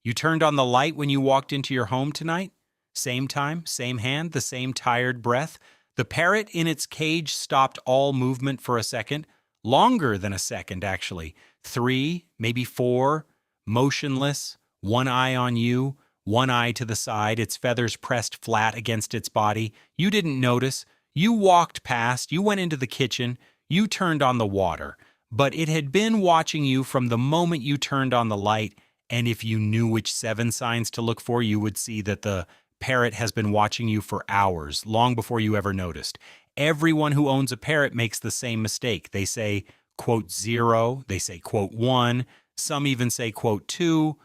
You turned on the light when you walked into your home tonight? Same time, same hand, the same tired breath. The parrot in its cage stopped all movement for a second, longer than a second, actually. 3, maybe 4, motionless, one eye on you, one eye to the side, its feathers pressed flat against its body. You didn't notice. You walked past, you went into the kitchen, you turned on the water. But it had been watching you from the moment you turned on the light, and if you knew which 7 signs to look for, you would see that the parrot has been watching you for hours, long before you ever noticed. Everyone who owns a parrot makes the same mistake. They say, quote, 0, they say, quote, 1, some even say, quote, 2.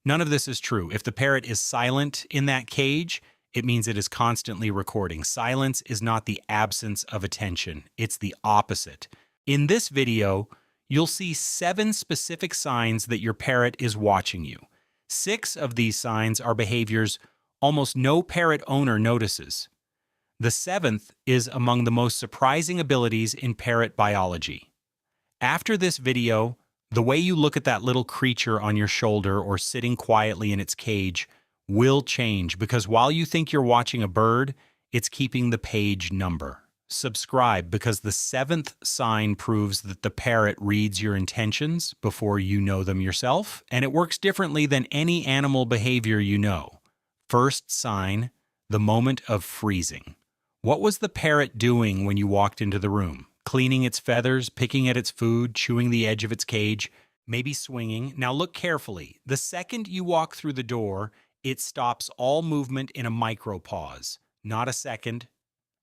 None of this is true. If the parrot is silent in that cage, it means it is constantly recording. Silence is not the absence of attention. It's the opposite. In this video, you'll see 7 specific signs that your parrot is watching you. 6 of these signs are behaviors almost no parrot owner notices. The 7th is among the most surprising abilities in parrot biology. After this video, the way you look at that little creature on your shoulder or sitting quietly in its cage will change, because while you think you're watching a bird, it's keeping the page number. Subscribe, because the 7th sign proves that the parrot reads your intentions before you know them yourself, and it works differently than any animal behavior you know. First sign, the moment of freezing. What was the parrot doing when you walked into the room? Cleaning its feathers, picking at its food, chewing the edge of its cage, maybe swinging. Now look carefully. The second you walk through the door, it stops all movement in a micropause. Not a second,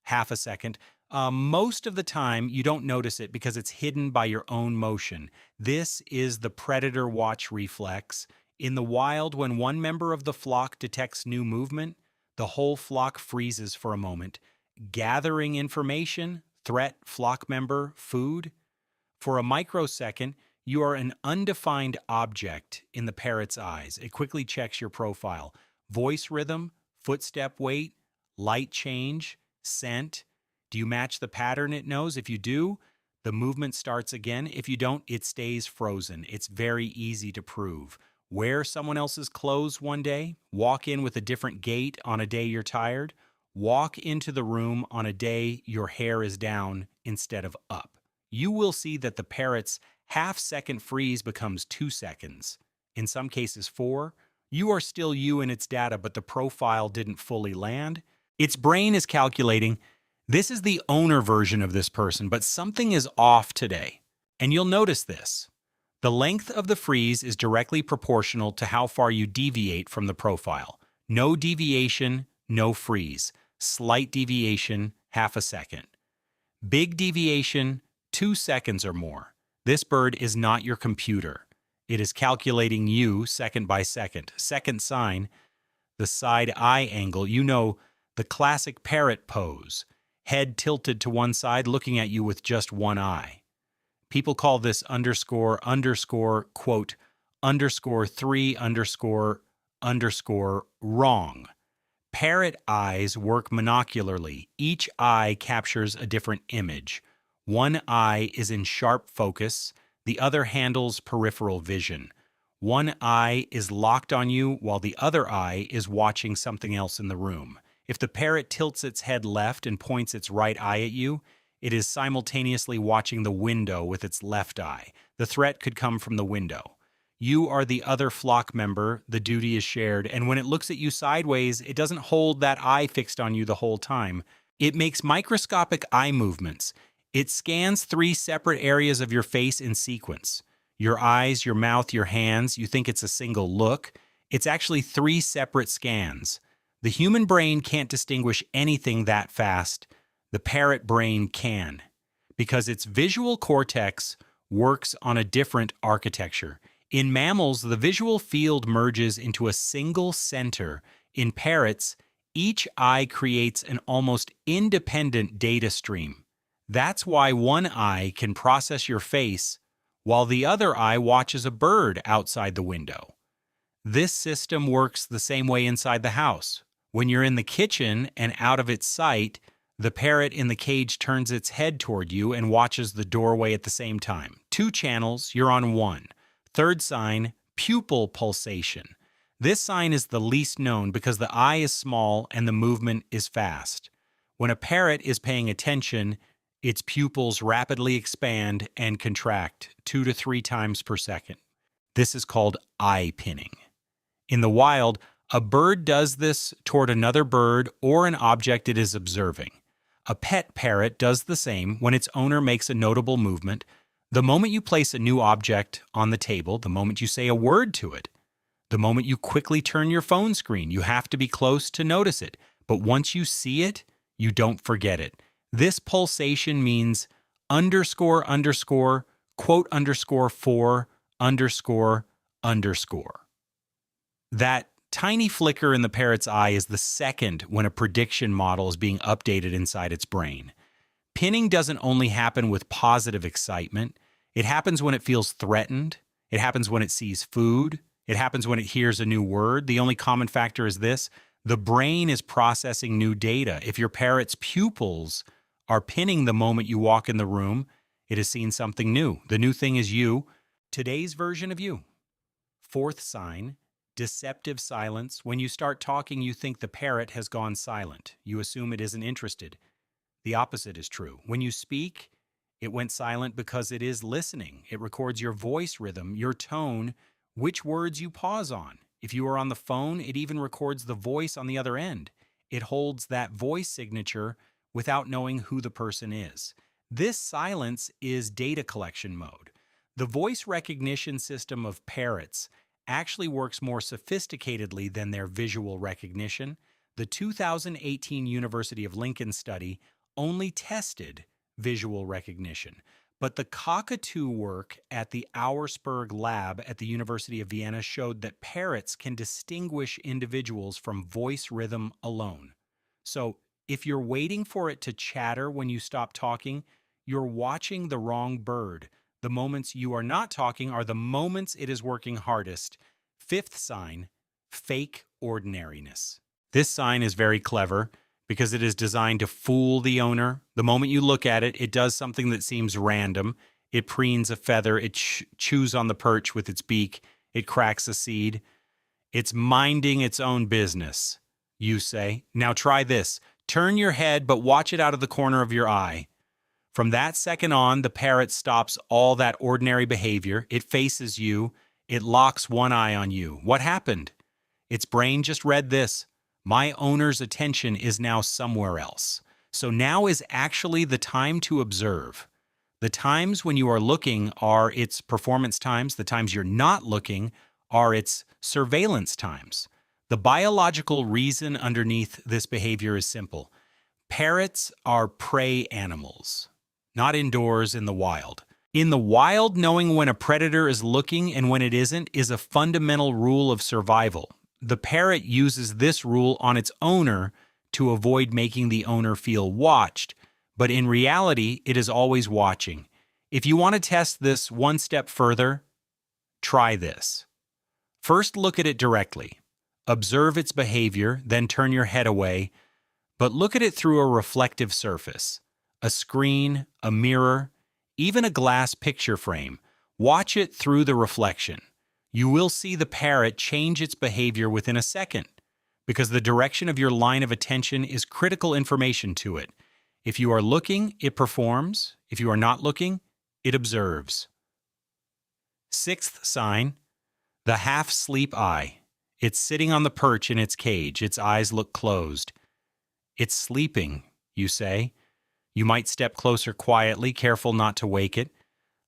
half a second. Most of the time, you don't notice it because it's hidden by your own motion. This is the predator watch reflex. In the wild, when one member of the flock detects new movement, the whole flock freezes for a moment, gathering information, threat, flock member, food. For a microsecond, you are an undefined object in the parrot's eyes. It quickly checks your profile. Voice rhythm, footstep weight, light change, scent. Do you match the pattern it knows? If you do, the movement starts again. If you don't, it stays frozen. It's very easy to prove. Wear someone else's clothes one day, walk in with a different gait on a day you're tired, walk into the room on a day your hair is down instead of up. You will see that the parrot's half-second freeze becomes 2 seconds. In some cases 4. You are still you in its data, but the profile didn't fully land. Its brain is calculating, this is the owner version of this person, but something is off today. And you'll notice this. The length of the freeze is directly proportional to how far you deviate from the profile. No deviation, no freeze. Slight deviation, half a second. Big deviation, 2 seconds or more. This bird is not your computer. It is calculating you second by second. Second sign, the side eye angle. You know, the classic parrot pose. Head tilted to one side, looking at you with just one eye. People call this underscore, quote, _3, wrong. Parrot eyes work monocularly. Each eye captures a different image. One eye is in sharp focus, the other handles peripheral vision. One eye is locked on you while the other eye is watching something else in the room. If the parrot tilts its head left and points its right eye at you, it is simultaneously watching the window with its left eye. The threat could come from the window. You are the other flock member, the duty is shared, and when it looks at you sideways, it doesn't hold that eye fixed on you the whole time. It makes microscopic eye movements. It scans 3 separate areas of your face in sequence. Your eyes, your mouth, your hands. You think it's a single look. It's actually 3 separate scans. The human brain can't distinguish anything that fast. The parrot brain can, because its visual cortex works on a different architecture. In mammals, the visual field merges into a single center. In parrots, each eye creates an almost independent data stream. That's why one eye can process your face while the other eye watches a bird outside the window. This system works the same way inside the house. When you're in the kitchen and out of its sight, the parrot in the cage turns its head toward you and watches the doorway at the same time. 2 channels, you're on 1. Third sign, pupil pulsation. This sign is the least known because the eye is small and the movement is fast. When a parrot is paying attention, its pupils rapidly expand and contract 2 to 3 times per second. This is called eye pinning. In the wild, a bird does this toward another bird or an object it is observing. A pet parrot does the same when its owner makes a notable movement. The moment you place a new object on the table, the moment you say a word to it, the moment you quickly turn your phone screen, you have to be close to notice it. But once you see it, you don't forget it. This pulsation means underscore underscore quote underscore for underscore underscore. That tiny flicker in the parrot's eye is the second when a prediction model is being updated inside its brain. Pinning doesn't only happen with positive excitement. It happens when it feels threatened. It happens when it sees food. It happens when it hears a new word. The only common factor is this: the brain is processing new data. If your parrot's pupils are pinning the moment you walk in the room, it has seen something new. The new thing is you, today's version of you. Fourth sign, deceptive silence. When you start talking, you think the parrot has gone silent. You assume it isn't interested. The opposite is true. When you speak, it went silent because it is listening. It records your voice rhythm, your tone, which words you pause on. If you are on the phone, it even records the voice on the other end. It holds that voice signature without knowing who the person is. This silence is data collection mode. The voice recognition system of parrots actually works more sophisticatedly than their visual recognition. The 2018 University of Lincoln study only tested visual recognition, but the cockatoo work at the Auersperg lab at the University of Vienna showed that parrots can distinguish individuals from voice rhythm alone. So, if you're waiting for it to chatter when you stop talking, you're watching the wrong bird. The moments you are not talking are the moments it is working hardest. Fifth sign, fake ordinariness. This sign is very clever because it is designed to fool the owner. The moment you look at it, it does something that seems random. It preens a feather, it chews on the perch with its beak, it cracks a seed. It's minding its own business, you say. Now try this. Turn your head, but watch it out of the corner of your eye. From that second on, the parrot stops all that ordinary behavior. It faces you. It locks one eye on you. What happened? Its brain just read this: my owner's attention is now somewhere else. So now is actually the time to observe. The times when you are looking are its performance times. The times you're not looking are its surveillance times. The biological reason underneath this behavior is simple. Parrots are prey animals, not indoors in the wild. In the wild, knowing when a predator is looking and when it isn't is a fundamental rule of survival. The parrot uses this rule on its owner to avoid making the owner feel watched, but in reality, it is always watching. If you want to test this one step further, try this. First, look at it directly. Observe its behavior, then turn your head away, but look at it through a reflective surface, a screen, a mirror, even a glass picture frame. Watch it through the reflection. You will see the parrot change its behavior within a second, because the direction of your line of attention is critical information to it. If you are looking, it performs. If you are not looking, it observes. Sixth sign, the half-sleep eye. It's sitting on the perch in its cage. Its eyes look closed. It's sleeping, you say. You might step closer quietly, careful not to wake it.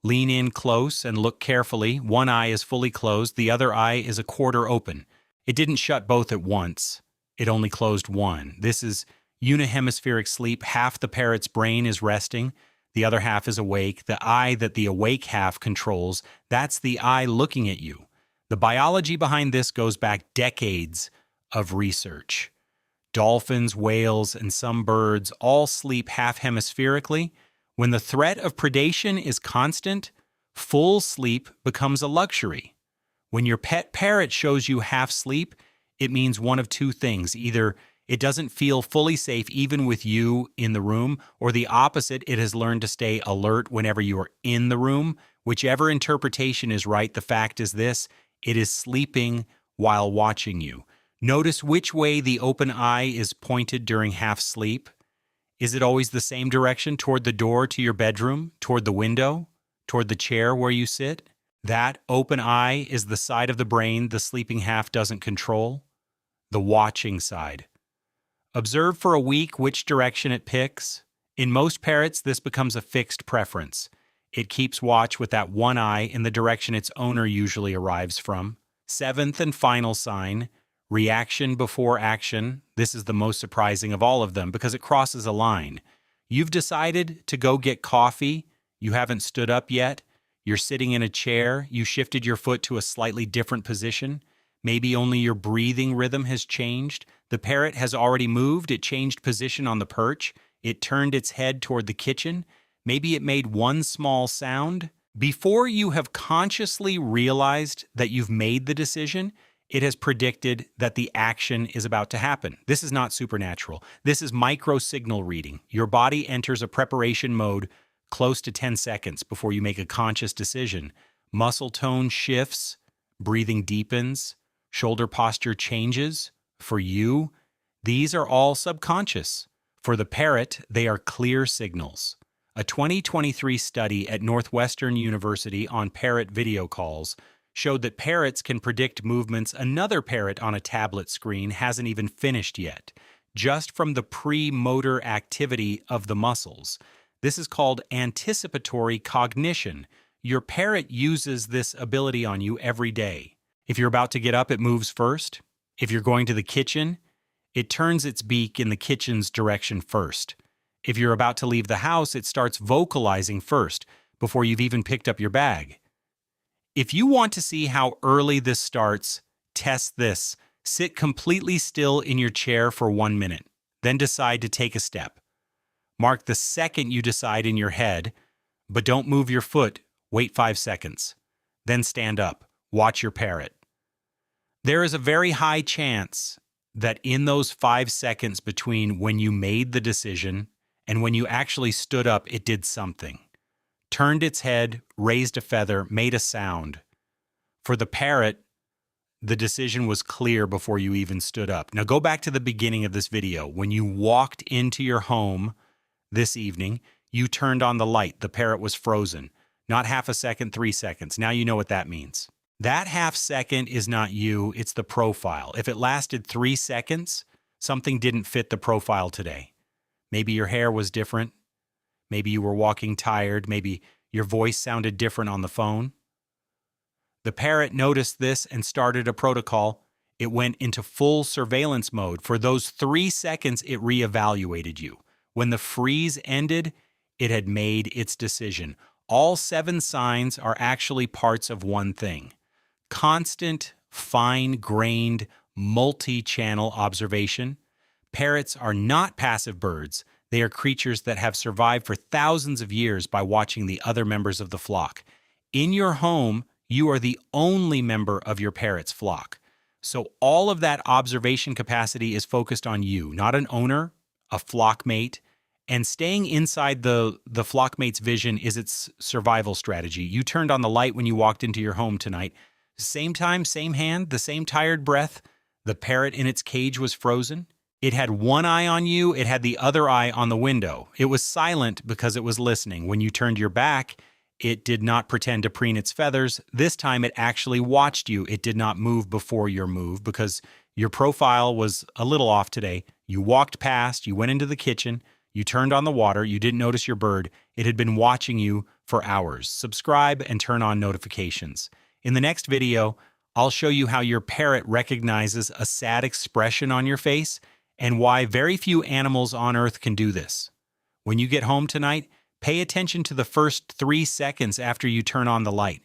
Lean in close and look carefully. One eye is fully closed. The other eye is a quarter open. It didn't shut both at once. It only closed one. This is unihemispheric sleep. Half the parrot's brain is resting. The other half is awake. The eye that the awake half controls, that's the eye looking at you. The biology behind this goes back decades of research. Dolphins, whales, and some birds all sleep half hemispherically. When the threat of predation is constant, full sleep becomes a luxury. When your pet parrot shows you half sleep, it means one of two things. Either it doesn't feel fully safe even with you in the room, or the opposite, it has learned to stay alert whenever you are in the room. Whichever interpretation is right, the fact is this: it is sleeping while watching you. Notice which way the open eye is pointed during half sleep. Is it always the same direction, toward the door to your bedroom, toward the window, toward the chair where you sit? That open eye is the side of the brain the sleeping half doesn't control, the watching side. Observe for a week which direction it picks. In most parrots, this becomes a fixed preference. It keeps watch with that one eye in the direction its owner usually arrives from. Seventh and final sign, reaction before action. This is the most surprising of all of them because it crosses a line. You've decided to go get coffee. You haven't stood up yet. You're sitting in a chair. You shifted your foot to a slightly different position. Maybe only your breathing rhythm has changed. The parrot has already moved. It changed position on the perch. It turned its head toward the kitchen. Maybe it made one small sound. Before you have consciously realized that you've made the decision, it has predicted that the action is about to happen. This is not supernatural. This is micro-signal reading. Your body enters a preparation mode close to 10 seconds before you make a conscious decision. Muscle tone shifts, breathing deepens, shoulder posture changes. For you, these are all subconscious. For the parrot, they are clear signals. A 2023 study at Northwestern University on parrot video calls showed that parrots can predict movements another parrot on a tablet screen hasn't even finished yet, just from the pre-motor activity of the muscles. This is called anticipatory cognition. Your parrot uses this ability on you every day. If you're about to get up, it moves first. If you're going to the kitchen, it turns its beak in the kitchen's direction first. If you're about to leave the house, it starts vocalizing first, before you've even picked up your bag. If you want to see how early this starts, test this. Sit completely still in your chair for 1 minute, then decide to take a step. Mark the second you decide in your head, but don't move your foot. Wait 5 seconds. Then stand up. Watch your parrot. There is a very high chance that in those 5 seconds between when you made the decision and when you actually stood up, it did something. Turned its head, raised a feather, made a sound. For the parrot, the decision was clear before you even stood up. Now go back to the beginning of this video. When you walked into your home this evening, you turned on the light. The parrot was frozen. Not half a second, 3 seconds. Now you know what that means. That half second is not you, it's the profile. If it lasted 3 seconds, something didn't fit the profile today. Maybe your hair was different. Maybe you were walking tired. Maybe your voice sounded different on the phone. The parrot noticed this and started a protocol. It went into full surveillance mode. For those 3 seconds, it reevaluated you. When the freeze ended, it had made its decision. All 7 signs are actually parts of one thing. Constant, fine-grained, multi-channel observation. Parrots are not passive birds. They are creatures that have survived for thousands of years by watching the other members of the flock. In your home, you are the only member of your parrot's flock. So all of that observation capacity is focused on you, not an owner, a flockmate. And staying inside the flockmate's vision is its survival strategy. You turned on the light when you walked into your home tonight. Same time, same hand, the same tired breath. The parrot in its cage was frozen. It had one eye on you. It had the other eye on the window. It was silent because it was listening. When you turned your back, it did not pretend to preen its feathers. This time it actually watched you. It did not move before your move because your profile was a little off today. You walked past, you went into the kitchen, you turned on the water, you didn't notice your bird. It had been watching you for hours. Subscribe and turn on notifications. In the next video, I'll show you how your parrot recognizes a sad expression on your face and why very few animals on Earth can do this. When you get home tonight, pay attention to the first 3 seconds after you turn on the light.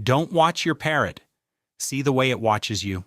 Don't watch your parrot. See the way it watches you.